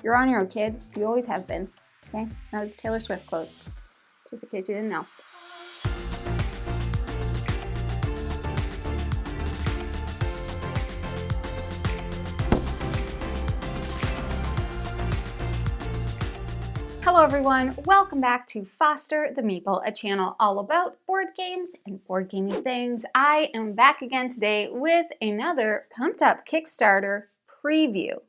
You're on your own, kid. You always have been. Okay? That was a Taylor Swift quote, just in case you didn't know. Hello everyone, welcome back to Foster the Meeple, a channel all about board games and board gamey things. I am back again today with another pumped up Kickstarter preview.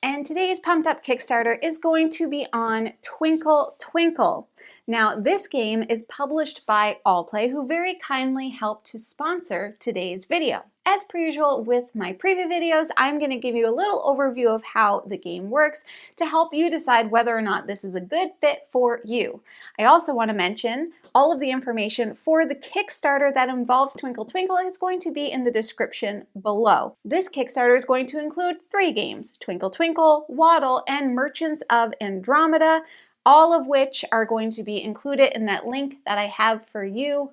And today's pumped up Kickstarter is going to be on Twinkle Twinkle. Now this game is published by Allplay, who very kindly helped to sponsor today's video. As per usual with my preview videos, I'm going to give you a little overview of how the game works to help you decide whether or not this is a good fit for you. I also want to mention all of the information for the Kickstarter that involves Twinkle Twinkle is going to be in the description below. This Kickstarter is going to include 3 games, Twinkle Twinkle, Waddle, and Merchants of Andromeda, all of which are going to be included in that link that I have for you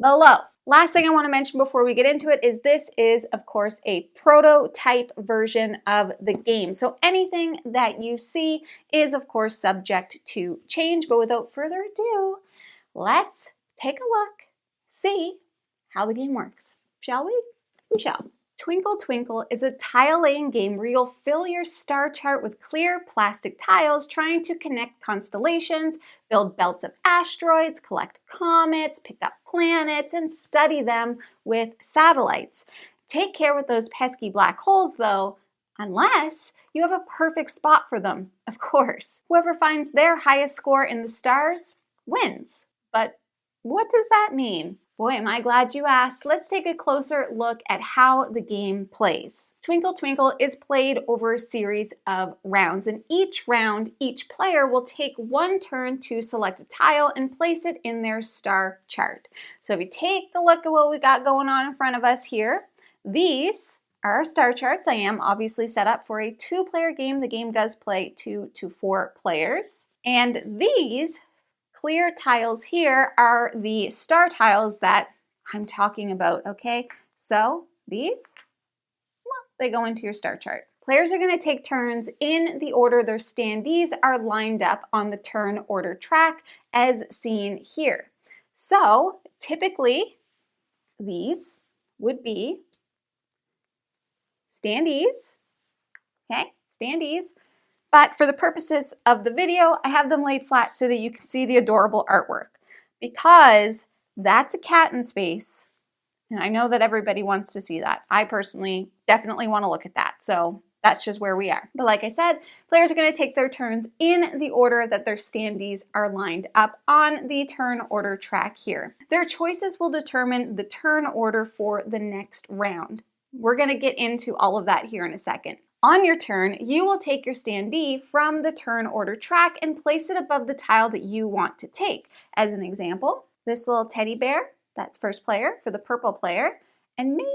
below. Last thing I want to mention before we get into it is this is, of course, a prototype version of the game. So anything that you see is, of course, subject to change. But without further ado, let's take a look, see how the game works. Shall we? We shall. Twinkle Twinkle is a tile-laying game where you'll fill your star chart with clear plastic tiles trying to connect constellations, build belts of asteroids, collect comets, pick up planets, and study them with satellites. Take care with those pesky black holes though, unless you have a perfect spot for them, of course. Whoever finds their highest score in the stars wins. But what does that mean? Boy, am I glad you asked. Let's take a closer look at how the game plays. Twinkle Twinkle is played over a series of rounds, and each round, each player will take one turn to select a tile and place it in their star chart. So if you take a look at what we got going on in front of us here, these are our star charts. I am obviously set up for a 2-player game. The game does play 2 to 4 players. And these clear tiles here are the star tiles that I'm talking about, okay? So these, well, they go into your star chart. Players are going to take turns in the order their standees are lined up on the turn order track as seen here. So typically these would be standees, okay? Standees. But for the purposes of the video, I have them laid flat so that you can see the adorable artwork. Because that's a cat in space, and I know that everybody wants to see that. I personally definitely want to look at that, so that's just where we are. But like I said, players are going to take their turns in the order that their standees are lined up on the turn order track here. Their choices will determine the turn order for the next round. We're going to get into all of that here in a second. On your turn, you will take your standee from the turn order track and place it above the tile that you want to take. As an example, this little teddy bear, that's first player for the purple player, and maybe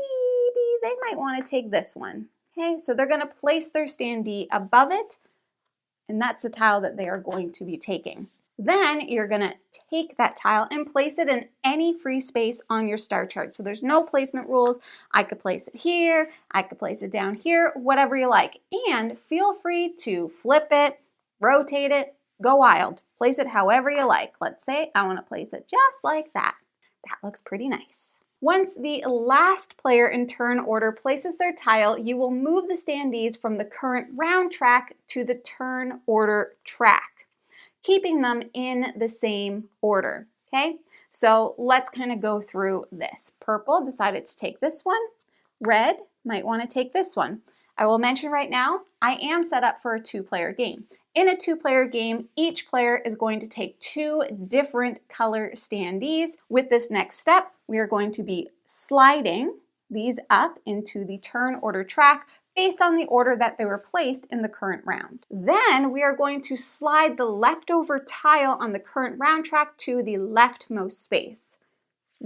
they might want to take this one. Okay, so they're going to place their standee above it, and that's the tile that they are going to be taking. Then you're going to take that tile and place it in any free space on your star chart. So there's no placement rules. I could place it here, I could place it down here, whatever you like. And feel free to flip it, rotate it, go wild. Place it however you like. Let's say I want to place it just like that. That looks pretty nice. Once the last player in turn order places their tile, you will move the standees from the current round track to the turn order track, keeping them in the same order, okay? So let's kind of go through this. Purple decided to take this one. Red might want to take this one. I will mention right now, I am set up for a 2-player game. In a 2-player game, each player is going to take 2 different color standees. With this next step, we are going to be sliding these up into the turn order track based on the order that they were placed in the current round. Then we are going to slide the leftover tile on the current round track to the leftmost space.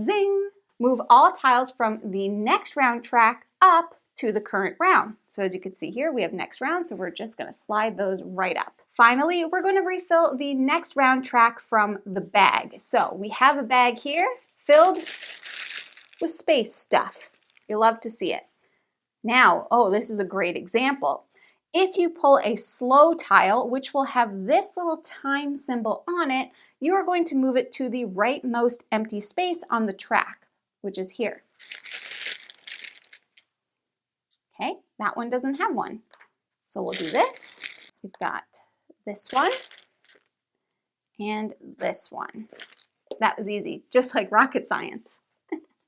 Zing! Move all tiles from the next round track up to the current round. So as you can see here, we have next round, so we're just going to slide those right up. Finally, we're going to refill the next round track from the bag. So we have a bag here filled with space stuff. You love to see it. Now, oh, this is a great example. If you pull a slow tile, which will have this little time symbol on it, you are going to move it to the rightmost empty space on the track, which is here. Okay, that one doesn't have one. So we'll do this. We've got this one and this one. That was easy, just like rocket science.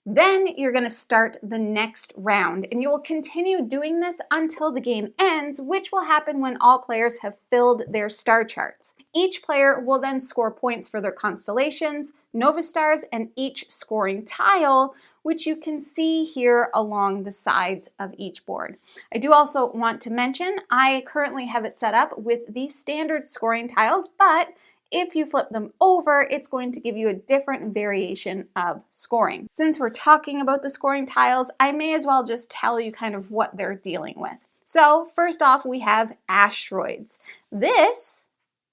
Then you're going to start the next round, and you will continue doing this until the game ends, which will happen when all players have filled their star charts. Each player will then score points for their constellations, nova stars, and each scoring tile, which you can see here along the sides of each board. I do also want to mention, I currently have it set up with the standard scoring tiles, but if you flip them over, it's going to give you a different variation of scoring. Since we're talking about the scoring tiles, I may as well just tell you kind of what they're dealing with. So first off, we have asteroids. This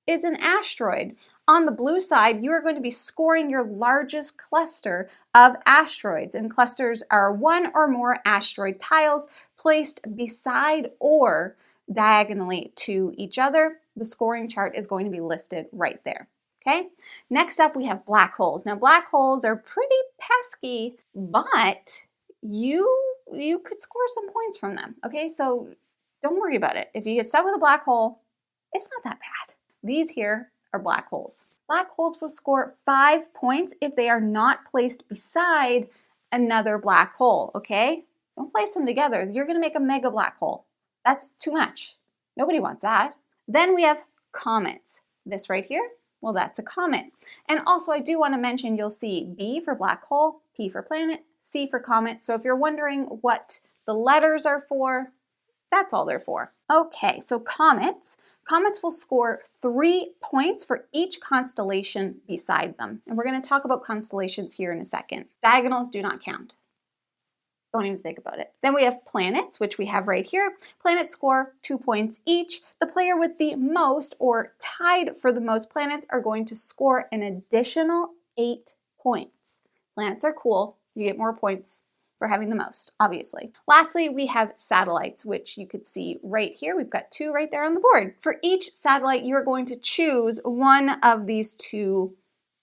is an asteroid. On the blue side, you are going to be scoring your largest cluster of asteroids, and clusters are one or more asteroid tiles placed beside or diagonally to each other. The scoring chart is going to be listed right there. Okay, next up we have black holes. Now black holes are pretty pesky, but you could score some points from them. Okay, so don't worry about it. If you get stuck with a black hole, it's not that bad. These here are black holes. Black holes will score 5 points if they are not placed beside another black hole, okay? Don't place them together. You're gonna make a mega black hole. That's too much. Nobody wants that. Then we have comets. This right here, well, that's a comet. And also I do want to mention, you'll see B for black hole, P for planet, C for comet. So if you're wondering what the letters are for, that's all they're for. Okay, so comets. Comets will score 3 points for each constellation beside them. And we're going to talk about constellations here in a second. Diagonals do not count. Don't even think about it. Then we have planets, which we have right here. Planets score 2 points each. The player with the most or tied for the most planets are going to score an additional 8 points. Planets are cool. You get more points for having the most, obviously. Lastly, we have satellites, which you could see right here. We've got 2 right there on the board. For each satellite, you are going to choose one of these 2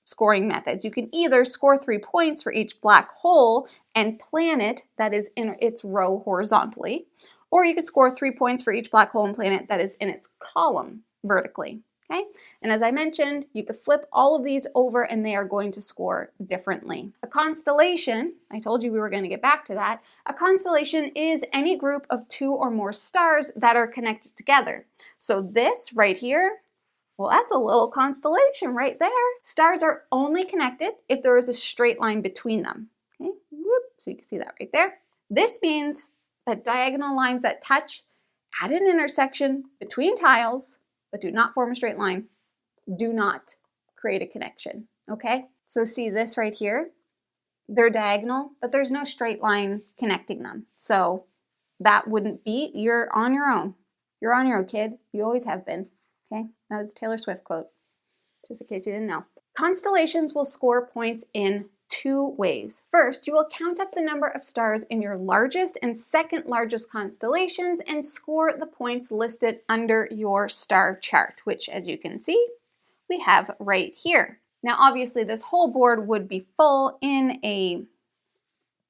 scoring methods. You can either score 3 points for each black hole and planet that is in its row horizontally, or you can score 3 points for each black hole and planet that is in its column vertically. Okay? And as I mentioned, you could flip all of these over and they are going to score differently. A constellation, I told you we were going to get back to that. A constellation is any group of 2 or more stars that are connected together. So this right here, well, that's a little constellation right there. Stars are only connected if there is a straight line between them. Okay, whoop. So you can see that right there. This means that diagonal lines that touch at an intersection between tiles, but do not form a straight line, do not create a connection, okay? So see this right here? They're diagonal, but there's no straight line connecting them. So that wouldn't be, you're on your own. You're on your own, kid. You always have been. Okay, that was a Taylor Swift quote, just in case you didn't know. Constellations will score points in 2 ways. First, you will count up the number of stars in your largest and second largest constellations and score the points listed under your star chart, which, as you can see, we have right here. Now, obviously, this whole board would be full in a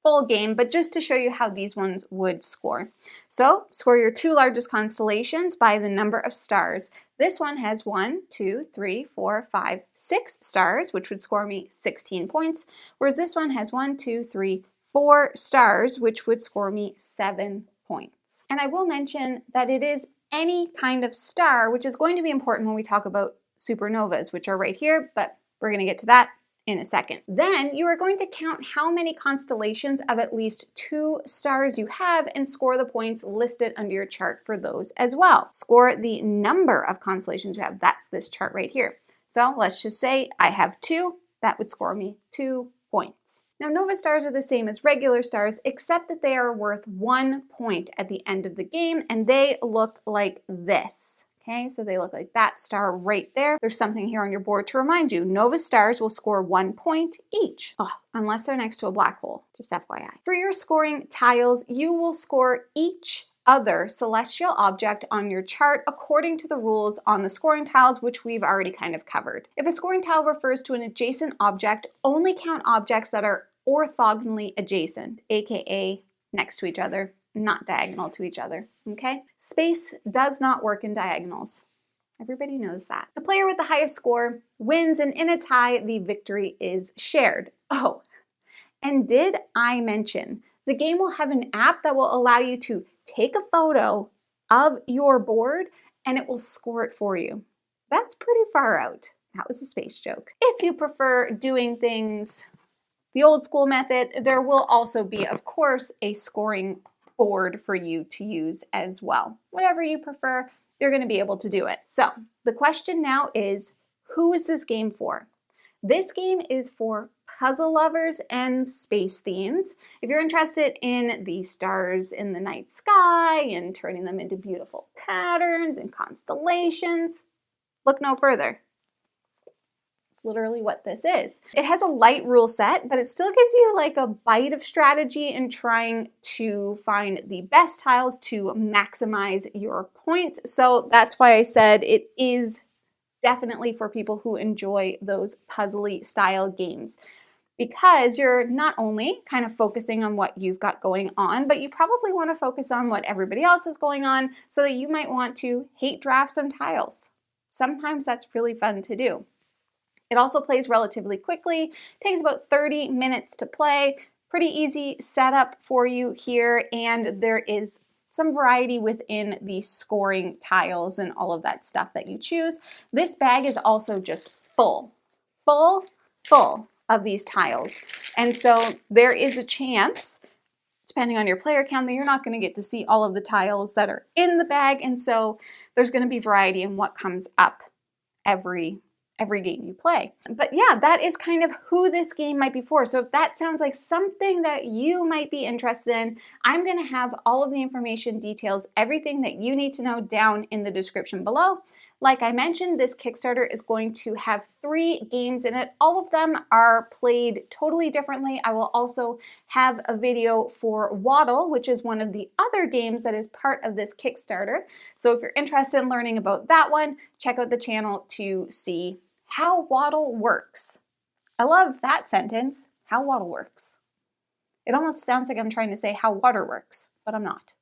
full game, but just to show you how these ones would score. So score your 2 largest constellations by the number of stars. This one has 1, 2, 3, 4, 5, 6 stars, which would score me 16 points, whereas this one has 1, 2, 3, 4 stars, which would score me 7 points. And I will mention that it is any kind of star, which is going to be important when we talk about supernovas, which are right here, but we're going to get to that in a second. Then you are going to count how many constellations of at least 2 stars you have and score the points listed under your chart for those as well. Score the number of constellations you have. That's this chart right here. So let's just say I have 2. That would score me 2 points. Now, nova stars are the same as regular stars, except that they are worth 1 point at the end of the game, and they look like this. Okay, so they look like that star right there. There's something here on your board to remind you. Nova stars will score 1 point each. Oh, unless they're next to a black hole, just FYI. For your scoring tiles, you will score each other celestial object on your chart according to the rules on the scoring tiles, which we've already kind of covered. If a scoring tile refers to an adjacent object, only count objects that are orthogonally adjacent, aka next to each other, not diagonal to each other, okay? Space does not work in diagonals. Everybody knows that. The player with the highest score wins, and in a tie, the victory is shared. Oh, and did I mention the game will have an app that will allow you to take a photo of your board and it will score it for you. That's pretty far out. That was a space joke. If you prefer doing things the old school method, there will also be, of course, a scoring board for you to use as well. Whatever you prefer, you're going to be able to do it. So the question now is, who is this game for? This game is for puzzle lovers and space themes. If you're interested in the stars in the night sky and turning them into beautiful patterns and constellations, look no further. Literally what this is. It has a light rule set, but it still gives you like a bite of strategy in trying to find the best tiles to maximize your points. So that's why I said it is definitely for people who enjoy those puzzly style games, because you're not only kind of focusing on what you've got going on, but you probably want to focus on what everybody else is going on, so that you might want to hate draft some tiles. Sometimes that's really fun to do. It also plays relatively quickly, takes about 30 minutes to play, pretty easy setup for you here, and there is some variety within the scoring tiles and all of that stuff that you choose. This bag is also just full of these tiles. And so there is a chance, depending on your player count, that you're not going to get to see all of the tiles that are in the bag, and so there's going to be variety in what comes up every game you play. But yeah, that is kind of who this game might be for. So if that sounds like something that you might be interested in, I'm going to have all of the information, details, everything that you need to know down in the description below. Like I mentioned, this Kickstarter is going to have 3 games in it. All of them are played totally differently. I will also have a video for Waddle, which is one of the other games that is part of this Kickstarter. So if you're interested in learning about that one, check out the channel to see how Waddle works. I love that sentence, how Waddle works. It almost sounds like I'm trying to say how water works, but I'm not.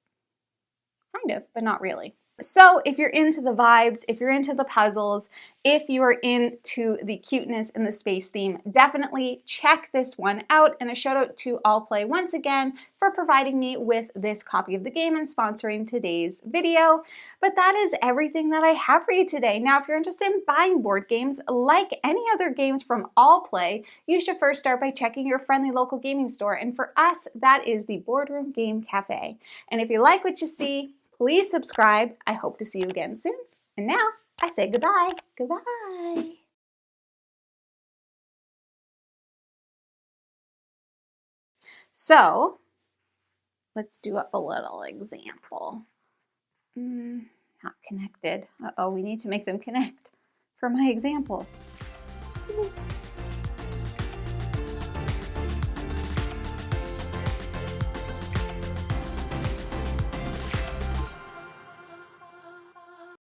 Kind of, but not really. So if you're into the vibes, if you're into the puzzles, if you are into the cuteness and the space theme, definitely check this one out. And a shout out to All Play once again for providing me with this copy of the game and sponsoring today's video. But that is everything that I have for you today. Now, if you're interested in buying board games, like any other games from All Play, you should first start by checking your friendly local gaming store. And for us, that is the Boardroom Game Cafe. And if you like what you see, please subscribe. I hope to see you again soon. And now I say goodbye. Goodbye. So let's do up a little example. Not connected. Uh-oh, we need to make them connect for my example.